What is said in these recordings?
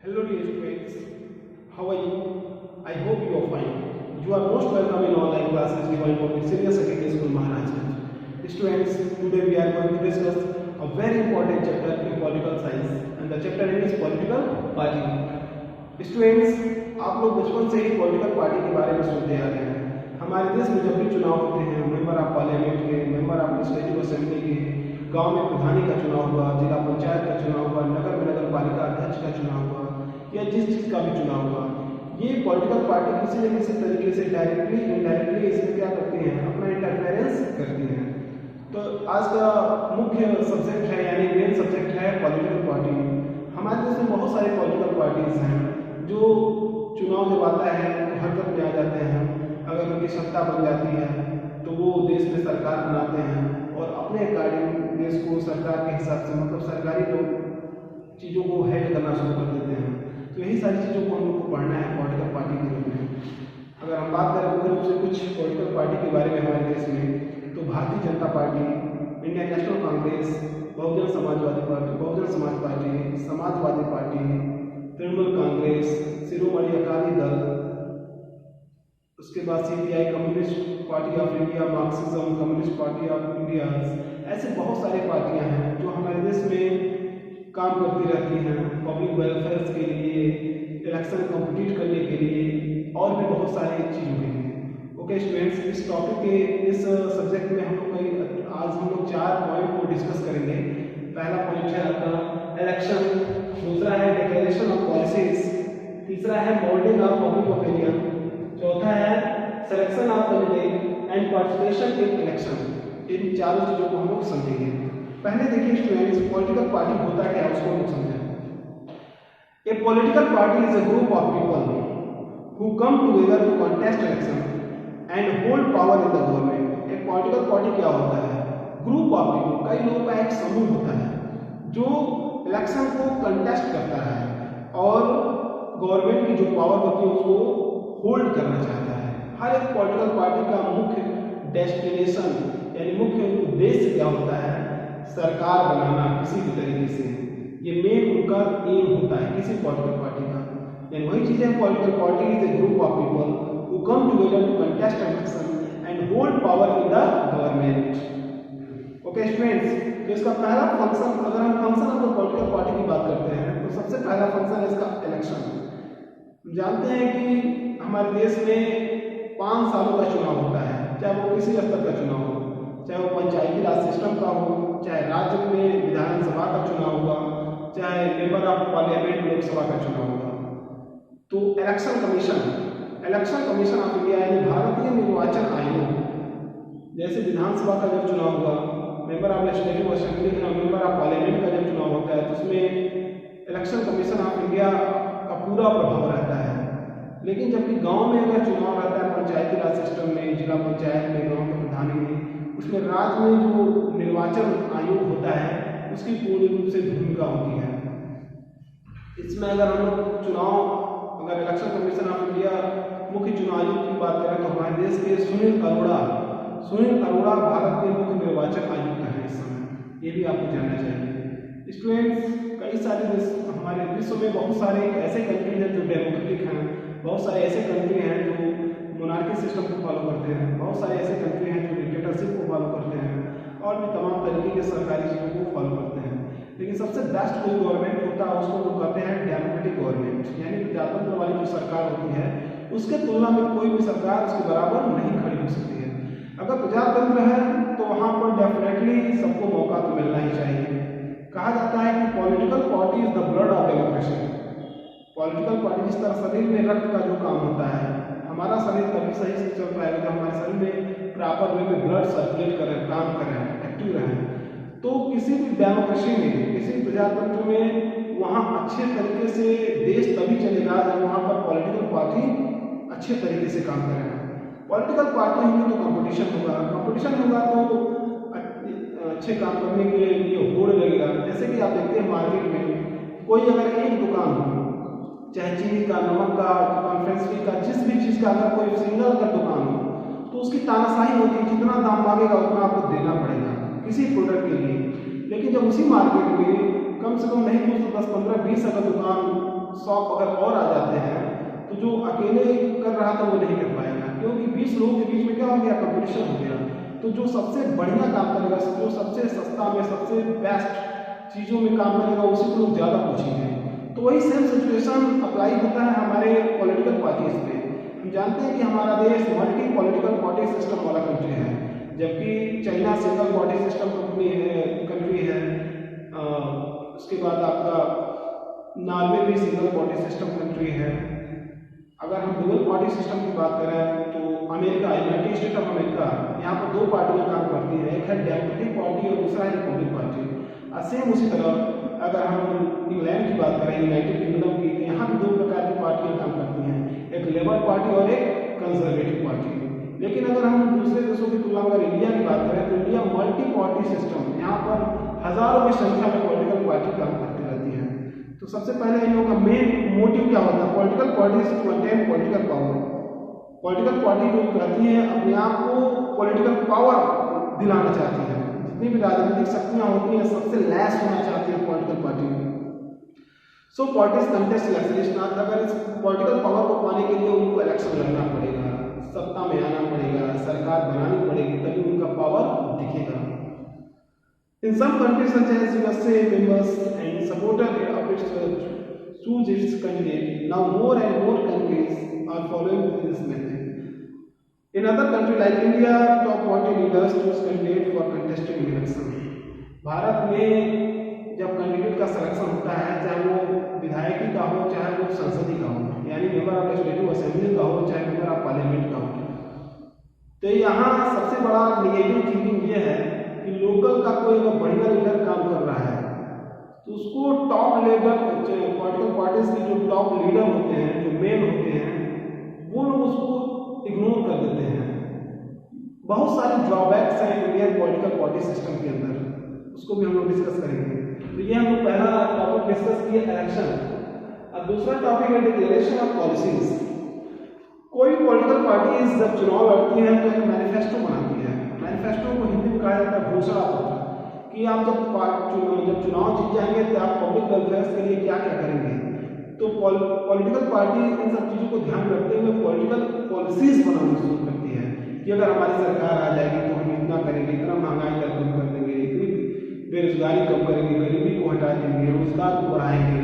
Hello dear students, how are you? I hope you are fine. You are most welcome in online classes given for Senior Secondary School Maharashtra. Students, today we are going to discuss a very important chapter in political science and the chapter name is political party. Students, आप लोग बचपन से ही political party के बारे में सुनते आ रहे हैं। हमारे देश में जब भी चुनाव होते हैं, मेंबर ऑफ पार्लियामेंट के, मेंबर ऑफ लेजिस्लेटिव असेंबली के, गांव में प्रधानी का चुनाव हुआ, जिला पंचायत का चुनाव हुआ, नगर में नगर पालिका अध्यक्ष का चुनाव हुआ या जिस चीज़ का भी चुनाव हुआ, ये पॉलिटिकल पार्टी किसी न किसी तरीके से डायरेक्टली इनडायरेक्टली इसमें क्या करती हैं, अपना इंटरफेरेंस करती हैं। तो आज का मुख्य सब्जेक्ट है यानी मेन सब्जेक्ट है पॉलिटिकल पार्टी। हमारे देश में बहुत सारे पॉलिटिकल पार्टीज हैं जो चुनाव जब आता है तो हरकत में आ जाते हैं। अगर उनकी सत्ता बन जाती है तो वो देश में सरकार बनाते हैं और अपने अकॉर्डिंग देश को सरकार के हिसाब से मतलब सरकारी लोग चीज़ों को हैंडल करना शुरू कर देते हैं। तो यही सारी चीज़ों को हम लोग को पढ़ना है पॉलिटिकल पार्टी के रूप में। अगर हम बात करें मुख्य रूप से कुछ पॉलिटिकल पार्टी के बारे में हमारे देश में, तो Bharatiya Janata party, Indian national Congress, Bahujan Samajwadi party, Samajwadi party, Trinamool Congress, Shiromani Akali Dal, उसके बाद CPI communist party of India, Marxism communist party of India, ऐसे बहुत सारे पार्टियां हैं जो हमारे देश में काम करती रहती हैं पब्लिक वेलफेयर के लिए, इलेक्शन कम्पिटिट करने के लिए और भी बहुत सारी चीज़ों के लिए। ओके स्टूडेंट्स, इस टॉपिक के इस सब्जेक्ट में आज हम लोग 4 पॉइंट को डिस्कस करेंगे। पहला पॉइंट है आपका इलेक्शन, दूसरा है डिक्लेरेशन ऑफ पॉलिसीज, तीसरा है मोल्डिंग ऑफ पब्लिक ओपिनियन, चौथा है selection of candidate and participation in election. इन चारों चीज़ों को हम लोग समझेंगे। पहले देखिए स्टूडेंट्स, पॉलिटिकल पार्टी होता क्या है उसको हम समझें। A political party is a group of people who come together to contest election and hold power in the government. एक पॉलिटिकल पार्टी क्या होता है? ग्रुप ऑफ पीपल, कई लोगों का एक समूह होता है जो इलेक्शन को कंटेस्ट करता है और गवर्नमेंट की जो पावर होती है उसको होल्ड करना चाहता है। हर एक पॉलिटिकल पार्टी का मुख्य डेस्टिनेशन यानी मुख्य उद्देश्य क्या होता है? सरकार बनाना किसी भी तरीके से। ये मेन उनका एम होता है किसी पॉलिटिकल पार्टी का। यानी वही चीज़ है, political party is a group of people who come together to contest election and hold power in the government. Okay students, तो इसका पहला फंक्शन, अगर हम फंक्शन ऑफ पॉलिटिकल पार्टी की बात करते हैं तो सबसे पहला फंक्शन है इसका इलेक्शन। हम जानते हैं कि हमारे देश में 5 सालों का चुनाव होता है, चाहे वो किसी स्तर का चुनाव हो, चाहे वो पंचायती राज सिस्टम का हो, चाहे राज्य में विधानसभा का चुनाव हुआ, चाहे मेंबर ऑफ पार्लियामेंट लोकसभा का चुनाव हुआ। तो इलेक्शन कमीशन ऑफ इंडिया यानी भारतीय निर्वाचन आयोग, जैसे विधानसभा का जब चुनाव हुआ, मेंबर ऑफ लेजिस्लेटिव असेंबली का, मेंबर ऑफ पार्लियामेंट का जब चुनाव होता है तो उसमें इलेक्शन कमीशन ऑफ इंडिया का पूरा प्रभाव रहता है। लेकिन जबकि गांव में अगर चुनाव रहता है पंचायती राज सिस्टम में, जिला पंचायत में, गांव के प्रधानी में, उसमें राज्य में जो निर्वाचन आयोग होता है उसकी पूर्ण रूप से भूमिका होती है। इसमें अगर हम लोग अगर इलेक्शन कमीशन ऑफ इंडिया मुख्य चुनाव आयुक्त की बात करें तो हमारे देश के सुनील अरोड़ा भारत के मुख्य निर्वाचन आयुक्त हैं इस समय। ये भी आपको जानना चाहिए। स्टूडेंट्स, कई सारे देश हमारे विश्व में बहुत सारे ऐसे कंट्री हैं जो डेमोक्रेटिक हैं, बहुत सारे ऐसे कंट्री हैं जो मोनार्की सिस्टम को फॉलो करते हैं, बहुत सारे ऐसे कंट्री हैं जो डिक्टेटरशिप को फॉलो करते हैं और भी तमाम तरीके के सरकारी चीज़ों को फॉलो करते हैं। लेकिन सबसे बेस्ट कोई गवर्नमेंट होता है उसको लोग कहते हैं डेमोक्रेटिक गवर्नमेंट, यानी प्रजातंत्र वाली जो सरकार होती है उसके तुलना में कोई भी सरकार उसके बराबर नहीं खड़ी हो सकती है। अगर प्रजातंत्र है तो वहाँ पर डेफिनेटली सबको मौका तो मिलना ही चाहिए। कहा जाता है कि political party is the blood of democracy. Political party जिस तरह शरीर में रक्त का जो काम होता है, हमारा शरीर तभी सही से चल पाएगा जब हमारे शरीर में प्रॉपर वे में ब्लड सर्कुलेट करें, काम करें, एक्टिव रहें। तो किसी भी डेमोक्रेसी में, किसी प्रजातंत्र में वहाँ अच्छे तरीके से देश तभी चलेगा जब वहाँ पर पॉलिटिकल पार्टी अच्छे तरीके से काम करें। पॉलिटिकल पार्टी होगी तो कंपटीशन होगा तो अच्छे काम करने के लिए होड़ लगेगा। जैसे कि आप देखते हैं मार्केट में कोई अगर एक दुकान हो, चाहे चीनी का, नमक का, कॉन्फ्रेंसरी का, जिस भी चीज़ का अगर कोई सिंगल अगर दुकान हो तो उसकी तानाशाही होती है, जितना दाम मांगेगा उतना आपको देना पड़ेगा किसी प्रोडक्ट के लिए। लेकिन जब उसी मार्केट में कम से कम नहीं तो 10, 15, 20 अगर दुकान 100 अगर और आ जाते हैं तो जो अकेले कर रहा था वो नहीं कर पाएगा, क्योंकि 20 लोगों के बीच में क्या हो गया, कंपटीशन हो गया। तो जो सबसे बढ़िया काम करेगा, जो सबसे सस्ता में सबसे बेस्ट चीज़ों में काम करेगा, उसी को लोग ज़्यादा पूछेंगे। तो वही सेम सिचुएशन अप्लाई होता है हमारे पॉलिटिकल पार्टीज पे। हम जानते हैं कि हमारा देश मल्टी पॉलिटिकल पार्टी सिस्टम वाला कंट्री है, जबकि China single party system country है। उसके बाद आपका नॉर्वे भी सिंगल पार्टी सिस्टम कंट्री है। अगर हम डुअल पार्टी सिस्टम की बात करें तो America, United state of America, यहाँ पर 2 पार्टियां काम करती हैं, एक है डेमोक्रेटिक पार्टी और दूसरा है रिपब्लिक पार्टी। सेम उसी तरह अगर हम इंग्लैंड की बात करें, यूनाइटेड किंगडम की, तो यहाँ भी 2 प्रकार की पार्टियां काम करती हैं, एक लेबर पार्टी और एक कंजर्वेटिव पार्टी। लेकिन अगर हम दूसरे देशों की तुलना में इंडिया की बात करें तो इंडिया मल्टी पार्टी सिस्टम, यहाँ पर हजारों की संख्या में पॉलिटिकल पार्टी काम करती रहती है। तो सबसे पहले इन लोगों का मेन मोटिव क्या होता है, political party to attain political power. Political party जो कहती है अपने आप को पॉलिटिकल पावर दिलाना चाहती है, जितनी भी राजनीतिक शक्तियां होती हैं सबसे लैस होना चाहती है पॉलिटिकल पार्टी में। सो पार्टीज कंटेस्ट इलेक्शन, अगर इस पॉलिटिकल पावर को पाने के लिए उनको इलेक्शन लड़ना पड़ेगा, सत्ता में आना पड़ेगा, सरकार बनानी पड़ेगी, तभी उनका पावर दिखेगा। In some countries such as USA, members and supporters of its choose its candidate. Now more and more countries are following this method. In other countries like India, top party leaders choose candidate for contesting election. Bharat में जब candidate का selection होता है, चाहे वो विधायकी का हो, चाहे वो संसदीय का हो, यानी मेंबर ऑफ लेजिस्लेटिव असेंबली का हो, चाहे मेंबर ऑफ पार्लियामेंट का हो, तो यहाँ सबसे बड़ा निगेटिव थिंकिंग ये है कि लोकल का कोई अगर बढ़िया लीडर काम कर रहा है तो उसको टॉप लेवल पॉलिटिकल पार्टीज के जो टॉप लीडर होते हैं, जो मेन होते हैं, वो लोग उसको इग्नोर कर देते हैं। बहुत सारे ड्रॉबैक्स हैं इंडियन पॉलिटिकल पार्टी सिस्टम के अंदर, उसको भी हम लोग डिस्कस करेंगे। तो ये हम लोग पहला टॉपिक डिस्कस किए इलेक्शन। अब दूसरा टॉपिक है डिक्लेरेशन ऑफ पॉलिसीज। कोई पॉलिटिकल पार्टी जब चुनाव लड़ती है तो एक मैनिफेस्टो बनाती है। मैनिफेस्टो को हिंदी में कहा जाता है घोषणा पत्र, कि आप जब चुनाव जीत जाएंगे तो आप पब्लिक वेलफेयर के लिए क्या क्या करेंगे। तो पॉलिटिकल पार्टी इन सब चीज़ों को ध्यान रखते हुए पॉलिटिकल पॉलिसीज बनानी शुरू करती है कि अगर हमारी सरकार आ जाएगी तो हम इतना करेंगे, इतना महंगाई दर कम कर देंगे, इतनी बेरोजगारी कम करेंगे, गरीबी को हटा देंगे, रोजगार को बढ़ाएंगे,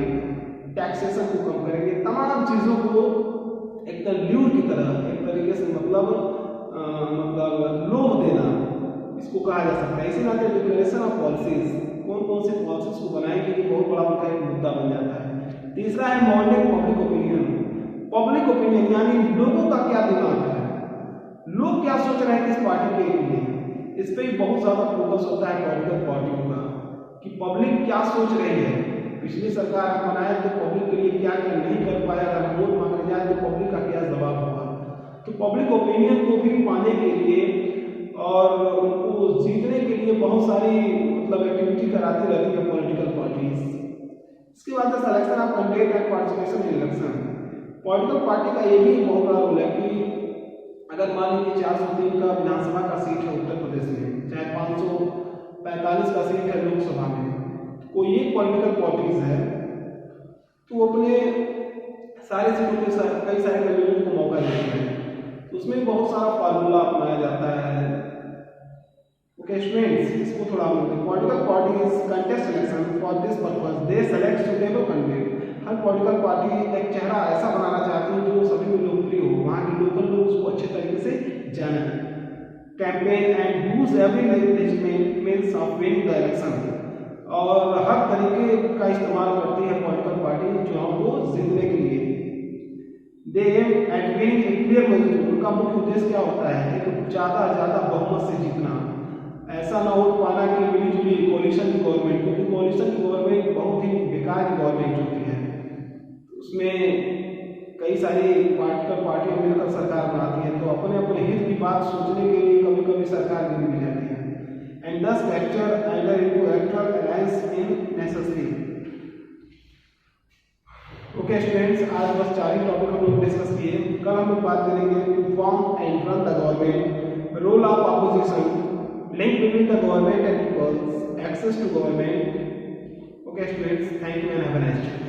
टैक्सेशन को कम करेंगे, तमाम चीज़ों को एक ल्यूर की तरह, एक तरीके से मतलब लोभ देना, इसको कहा जा सकता है। इसी नाते डिक्लेरेशन ऑफ पॉलिसीज, कौन कौन से पॉलिसीज को बनाएंगे, ये बहुत बड़ा उनका एक मुद्दा बन जाता है। तीसरा है modelling public opinion. Public opinion यानी लोगों का क्या दिमाग है, लोग क्या सोच रहे हैं किस पार्टी के लिए, इस पर बहुत ज्यादा फोकस होता है पॉलिटिकल पार्टियों का कि पब्लिक क्या सोच रही है। पिछली सरकार बनाए तो पब्लिक के लिए क्या क्या नहीं कर पाया, अगर वोट मांगने जाए तो पब्लिक का क्या जवाब होगा। तो पब्लिक ओपिनियन को भी पाने के लिए और उनको जीतने के लिए बहुत सारी मतलब एक्टिविटी कराती रहती है पॉलिटिकल पार्टीज। इसके बाद selection of candidate and participation in election. Political party का ये भी बहुत बड़ा रोल है कि अगर मान लीजिए 403 का विधानसभा का सीट है उत्तर प्रदेश में, चाहे 545 का सीट है लोकसभा में, कोई एक पॉलिटिकल पार्टीज है तो अपने सारे सीटों के कई सारे कैंडिडेट को मौका देते हैं। तो उसमें बहुत सारा फार्मूला अपनाया जाता है। ओके स्टूडेंट्स, इसको थोड़ा political parties contest election for this purpose they select suitable candidate. Her political party एक चेहरा ऐसा बनाना चाहती है जो सभी में लोकप्रिय हो, वहाँ के लोकल लोग उसको अच्छे तरीके से जाने। Campaign and use every legitimate means of winning the election, और हर तरीके का इस्तेमाल करती है पॉलिटिकल पार्टी चुनाव को जीतने के लिए। दे एम एट विनिंग ए क्लियर मेजॉरिटी। उनका मुख्य उद्देश्य क्या होता है, एक ज़्यादा बहुमत से जीतना। ऐसा ना हो पाना कि मिली जुली कोalition की गवर्नमेंट, क्योंकि कोalition की गवर्नमेंट बहुत ही बेकार की गवर्नमेंट होती है, उसमें कई सारी पॉलिटिकल पार्टियां मिलकर सरकार बनाती हैं, तो अपने अपने हित की बात सोचने के लिए कभी कभी सरकार गिर भी जाती है। एंड दस factor enter into electoral alliance इन नेसेसरी। ओके स्टूडेंट्स, आज बस 4 ही टॉपिक हम लोग डिस्कस किए। कल हम लोग बात करेंगे to form and run the government, role of opposition, link between the government and peoples, access to government. Okay students, thank you and have a nice day.